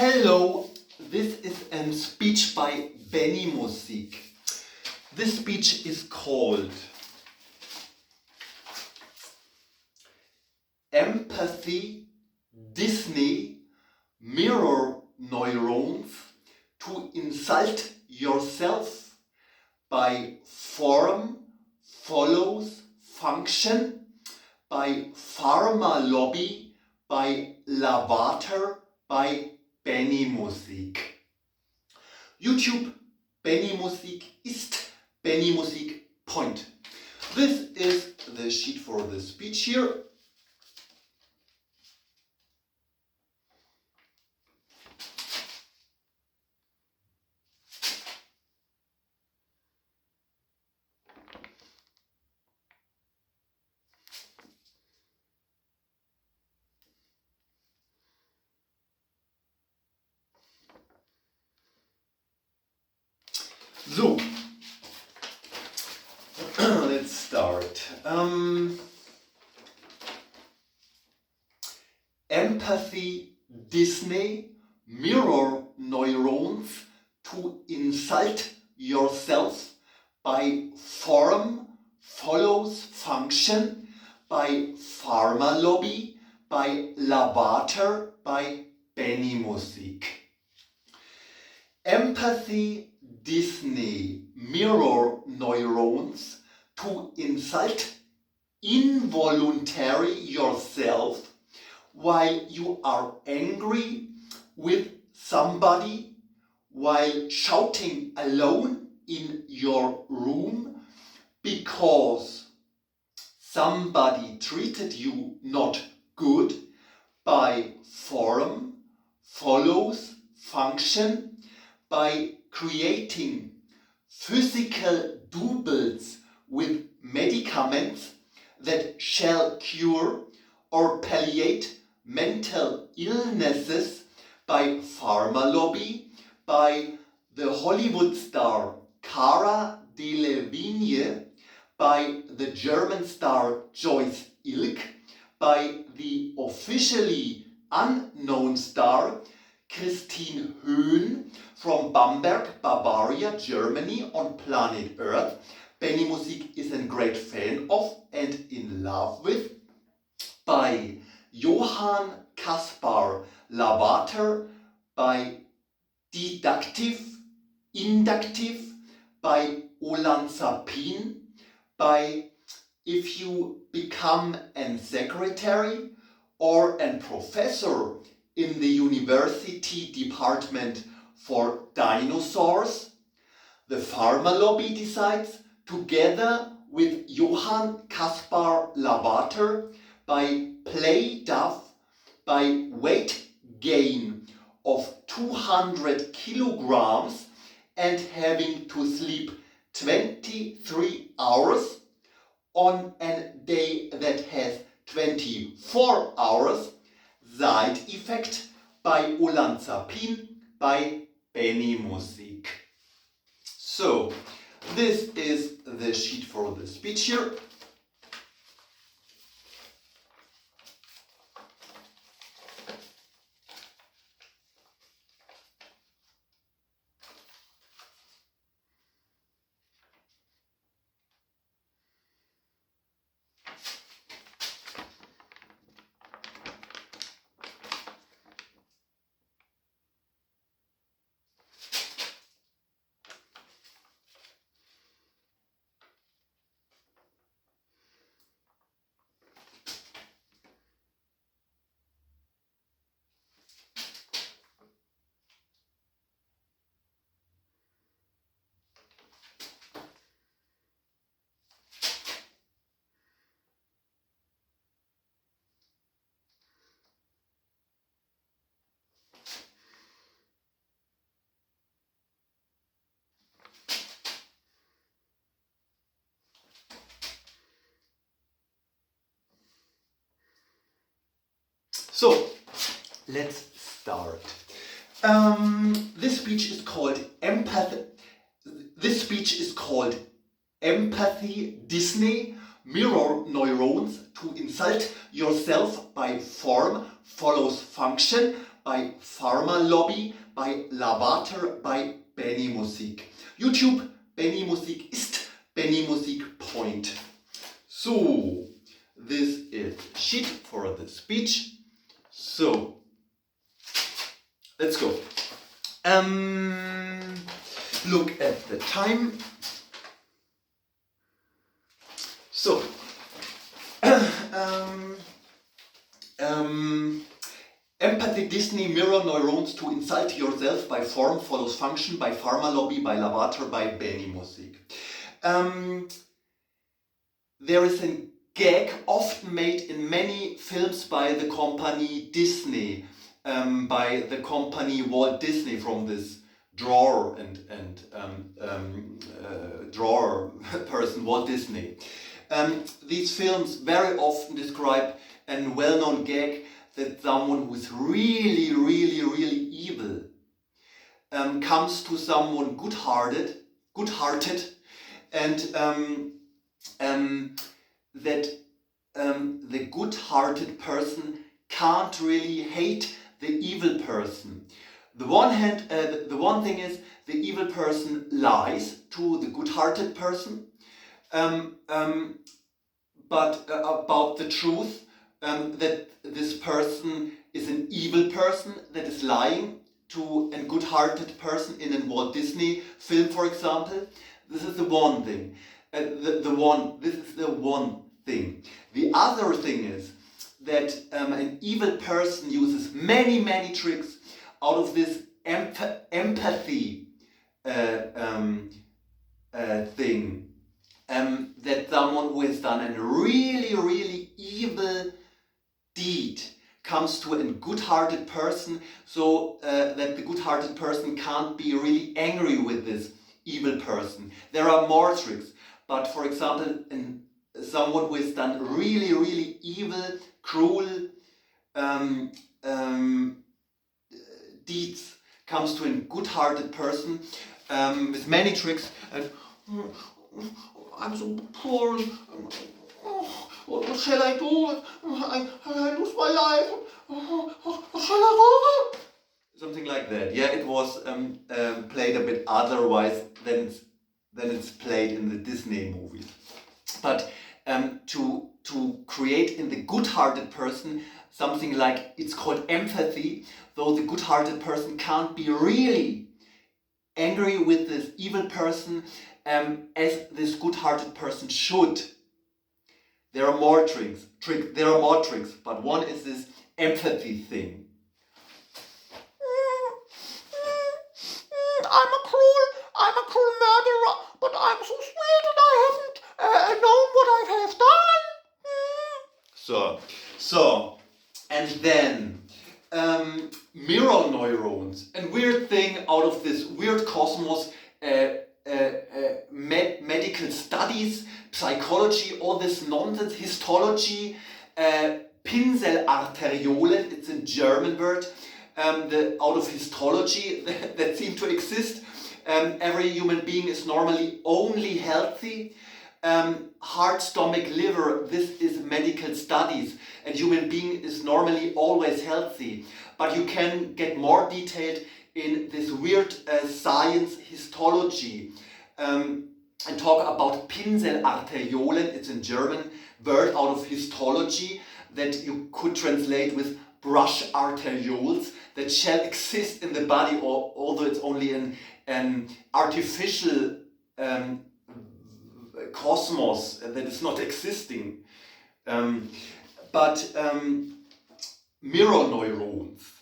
Hello, this is a speech by Benimusik. This speech is called Empathy, Disney, Mirror Neurons to Insult Yourself by Form Follows Function by Pharma Lobby by Lavater by Benimusik. YouTube Benimusik ist Benimusik Point. This is the sheet for the speech here. So, let's start. Empathy, Disney, mirror neurons to insult yourself by form follows function by Pharma Lobby by Lavater by Benimusik. Empathy, Disney, mirror neurons to insult involuntary yourself while you are angry with somebody, while shouting alone in your room because somebody treated you not good by form follows function by creating physical doubles with medicaments that shall cure or palliate mental illnesses by Pharma Lobby, by the Hollywood star Cara Delevingne, by the German star Joyce Ilk, by the officially unknown star Christine Höhn from Bamberg, Bavaria, Germany, on planet Earth. Benimusik is a great fan of and in love with. By Johann Caspar Lavater, by Deductive, Inductive, by Olanzapin, by If You Become a Secretary or a Professor in the University Department for Dinosaurs, the Pharma Lobby decides, together with Johann Caspar Lavater, by play tough, by weight gain of 200 kilograms and having to sleep 23 hours on a day that has 24 hours, side effect by Olanzapin by Benimusik. So, this is the sheet for the speech here. So, let's start. This speech is called Empathy. This speech is called Empathy, Disney, Mirror Neurons to Insult Yourself by Form Follows Function by Pharma Lobby, by Lavater, by Benimusik. YouTube, Benimusik ist Benimusik Point. So, this is sheet for the speech. So, let's go. Look at the time. So, empathy, Disney, mirror neurons to insult yourself by form follows function, by Pharma Lobby, by Lavater, by Benimusik. There is a gag often made in many films by the company Disney, by the company Walt Disney, from this drawer and drawer person Walt Disney. These films very often describe a well-known gag that someone who is really evil comes to someone good-hearted, and that the good-hearted person can't really hate the evil person. The one thing is, the evil person lies to the good-hearted person, but about the truth, that this person is an evil person that is lying to a good-hearted person in a Walt Disney film, for example. This is the one thing. This is the one thing. The other thing is that an evil person uses many tricks out of this empathy thing. That someone who has done a really evil deed comes to a good-hearted person, so that the good-hearted person can't be really angry with this evil person. There are more tricks, but for example, someone who has done really evil, cruel deeds comes to a good-hearted person with many tricks, and I'm so poor. What shall I do? I lose my life. What shall I do? Something like that. Yeah, it was played a bit otherwise than it's played in the Disney movies. But to create in the good-hearted person something like, it's called empathy, though the good-hearted person can't be really angry with this evil person as this good-hearted person should. There are more tricks, but one is this empathy thing. I'm a cruel murderer, but I'm so sweet and I haven't known what I have done. So, and then mirror neurons, a weird thing out of this weird cosmos, medical studies, psychology, all this nonsense, histology, Pinselarteriolen, it's a German word, out of histology that seem to exist. Every human being is normally only healthy. Heart, stomach, liver, this is medical studies, and human being is normally always healthy. But you can get more detailed in this weird science histology and talk about Pinselarteriolen. It's a German word out of histology that you could translate with brush arterioles that shall exist in the body, although it's only an artificial cosmos that is not existing. But mirror neurons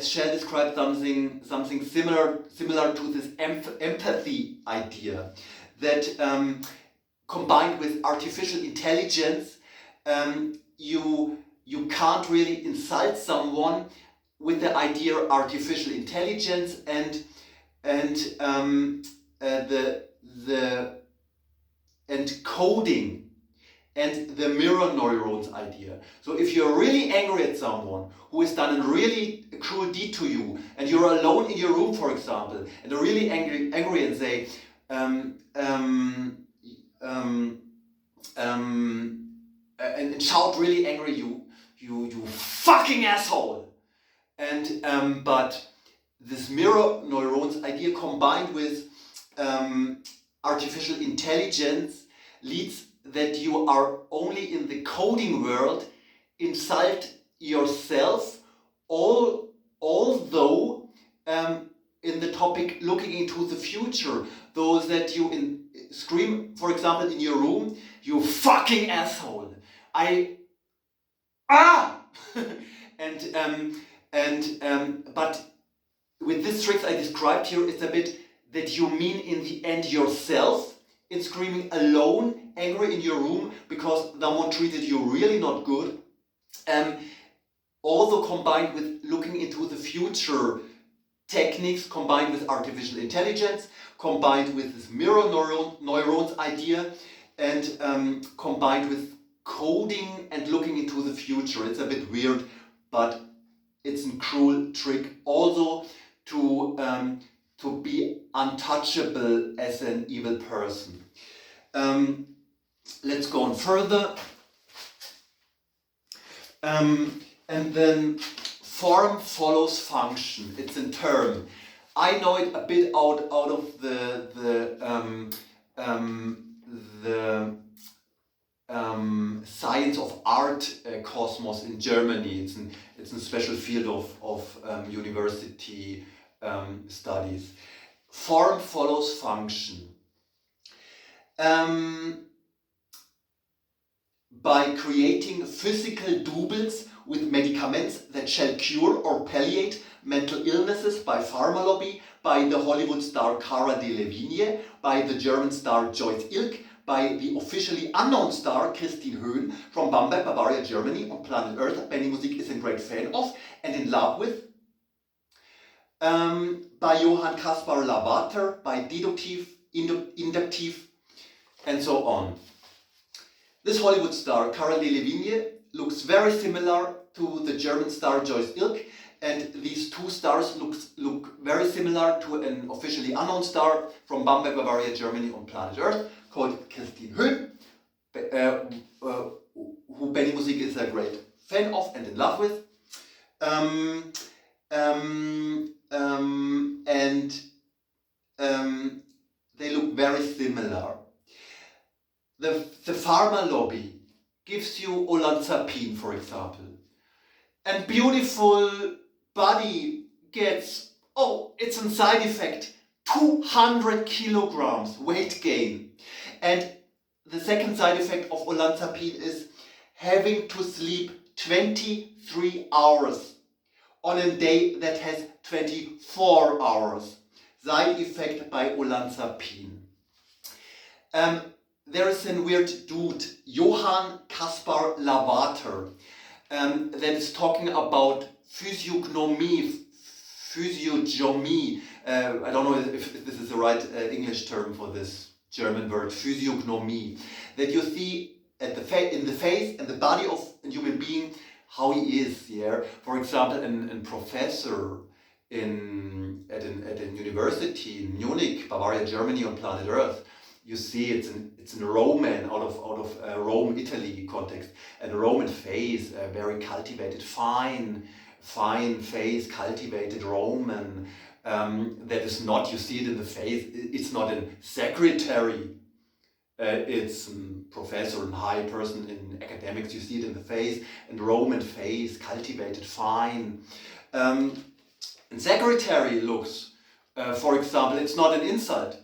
shall describe something similar to this empathy idea, that combined with artificial intelligence, you can't really insult someone with the idea of artificial intelligence and coding and the mirror neurons idea. So if you're really angry at someone who has done a really cruel deed to you, and you're alone in your room, for example, and are really angry and say, and shout really angry, you fucking asshole, And but this mirror neurons idea combined with artificial intelligence leads that you are only in the coding world inside yourself, although in the topic looking into the future, those that you scream, for example, in your room, you fucking asshole, but with these tricks I described here, it's a bit that you mean in the end yourself, in screaming alone, angry in your room because someone treated you really not good. Also combined with looking into the future techniques, combined with artificial intelligence, combined with this mirror neurons idea, and combined with coding and looking into the future. It's a bit weird, but it's a cruel trick also to be untouchable as an evil person. Let's go on further. And then form follows function. It's a term. I know it a bit out of the science of art cosmos in Germany. It's a special field of university studies. Form follows function. By creating physical doubles with medicaments that shall cure or palliate mental illnesses by pharma lobby, by the Hollywood star Cara Delevingne, by the German star Joyce Ilk, by the officially unknown star Christine Höhn from Bamberg, Bavaria, Germany, on planet Earth. Benimusik is a great fan of and in love with. By Johann Caspar Lavater, by deductive, inductive, and so on. This Hollywood star, Cara Delevingne, looks very similar to the German star Joyce Ilk, and these two stars look very similar to an officially unknown star from Bamberg, Bavaria, Germany, on planet Earth, called Christine Höhn, who Benimusik is a great fan of and in love with. They look very similar. The pharma lobby gives you olanzapine, for example, and beautiful body gets, it's a side effect, 200 kilograms weight gain. And the second side effect of olanzapine is having to sleep 23 hours on a day that has 24 hours. Side effect by olanzapine. There is a weird dude, Johann Caspar Lavater, that is talking about physiognomy. I don't know if this is the right English term for this German word, physiognomy. That you see in the face and the body of a human being how he is. Yeah? For example, a professor at a university in Munich, Bavaria, Germany, on planet Earth. You see, it's a Roman out of Rome, Italy context, and a Roman face, very cultivated, fine face, cultivated Roman. That is not, you see it in the face. It's not a secretary. It's a professor and high person in academics. You see it in the face, and Roman face, cultivated, fine. And secretary looks, for example, it's not an insult.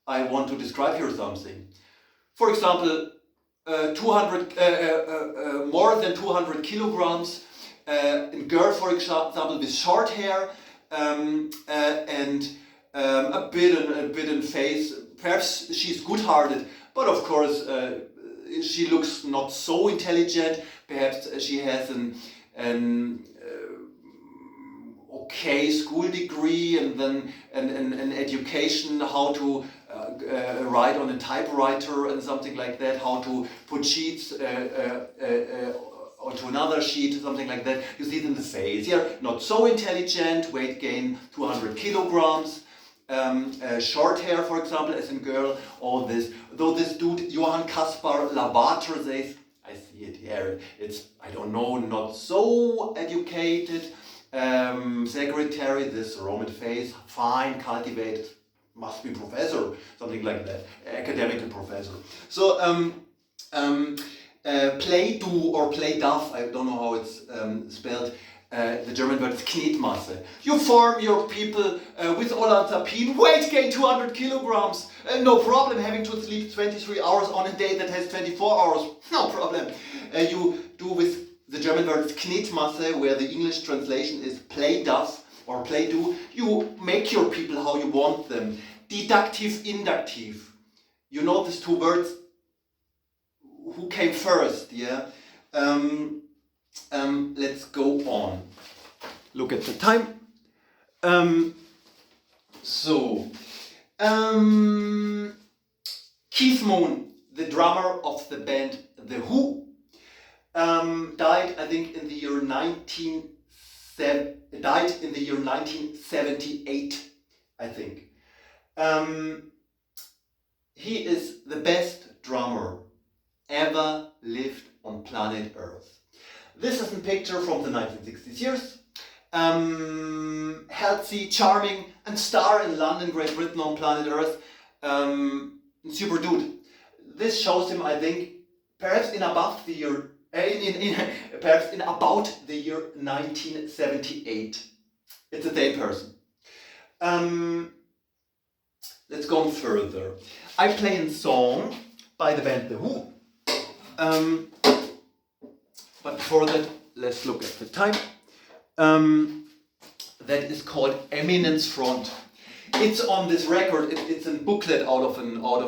I want to describe here something. For example, more than 200 kilograms, a girl, for example, with short hair and a bit in face. Perhaps she's good-hearted, but of course she looks not so intelligent. Perhaps she has an okay school degree and then an education, how to write on a typewriter and something like that, how to put sheets onto another sheet, something like that. You see it in the face. Yeah, not so intelligent, weight gain 200 kilograms, short hair, for example, as a girl, all this. Though this dude, Johann Caspar Lavater, says, I see it here, it's, I don't know, not so educated, secretary, this Roman face, fine, cultivated, must be professor, something like that, academical professor. So play do or play darf, I don't know how it's spelled. The German word is Knetmasse. You form your people with olanzapine, weight gain 200 kilograms. No problem having to sleep 23 hours on a day that has 24 hours. No problem. You do with the German word is Knetmasse, where the English translation is play darf or play do. You make your people how you want them. Deductive, inductive. You know these two words? Who came first? Yeah. Let's go on. Look at the time. Keith Moon, the drummer of the band The Who, died, I think, in the year 1978, I think. He is the best drummer ever lived on planet Earth. This is a picture from the 1960s years. Healthy, charming, and star in London, Great Britain, on planet Earth. Super dude. This shows him, I think, perhaps in about the year 1978. It's the same person. Let's go on further. I play a song by the band The Who. But before that, let's look at the time. That is called Eminence Front. It's on this record. It's a booklet out of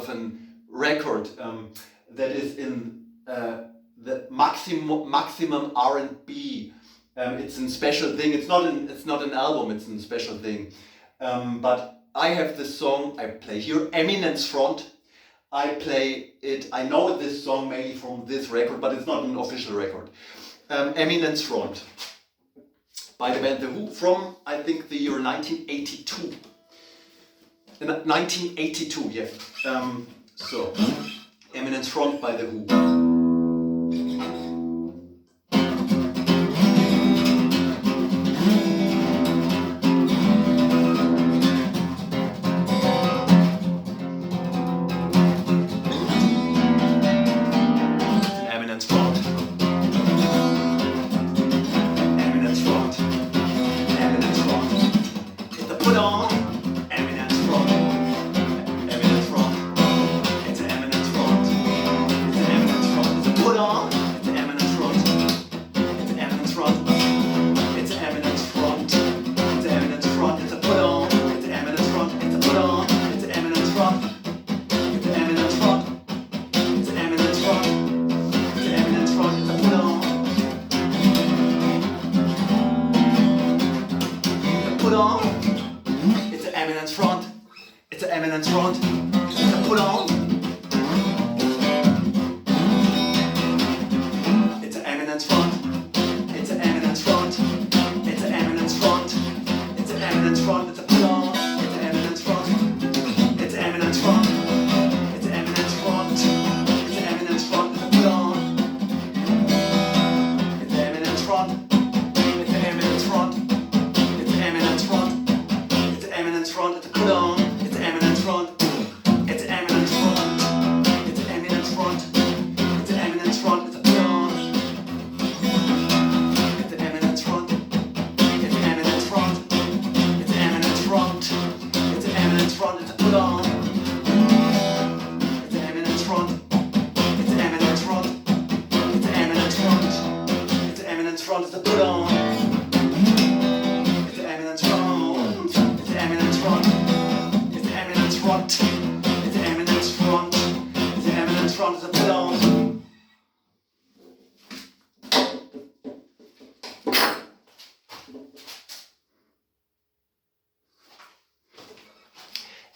an record that is in the maximum R&B. It's a special thing. It's not an album. It's a special thing. But I have this song. I play here Eminence Front. I play it. I know this song mainly from this record, but it's not an official record. Eminence Front by the band The Who from, I think, the year 1982. 1982, yeah. So, Eminence Front by The Who.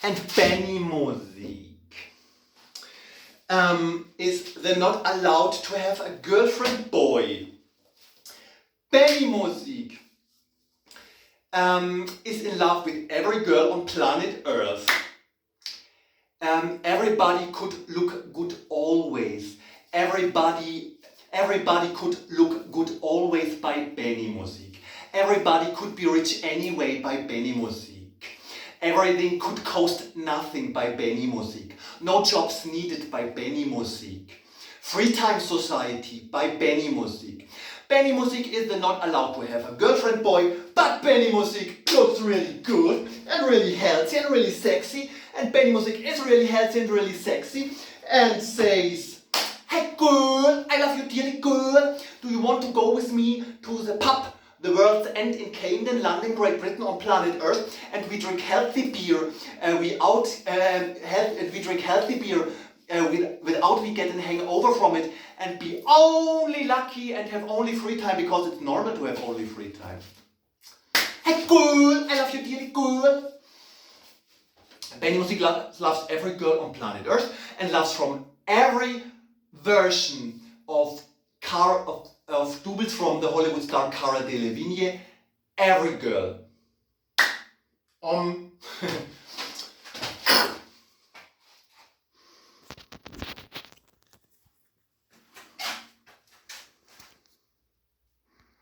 And Benimusik is they're not allowed to have a girlfriend boy. Benimusik is in love with every girl on planet Earth. Everybody could look good always. Everybody could look good always by Benimusik. Everybody could be rich anyway by Benimusik. Everything could cost nothing by Benimusik. No jobs needed by Benimusik. Free time society by Benimusik. Benimusik is not allowed to have a girlfriend boy, but Benimusik looks really good and really healthy and really sexy. And Benimusik is really healthy and really sexy and says, "Hey girl, I love you dearly girl. Do you want to go with me to the pub, the World's End in Camden, London, Great Britain on planet Earth, and we drink healthy beer, we drink healthy beer without we get a hangover from it, and be only lucky and have only free time because it's normal to have only free time. Hey girl, I love you dearly girl." Benimusik loves every girl on planet Earth and loves from every version of doubles from the Hollywood star Cara Delevingne, every girl.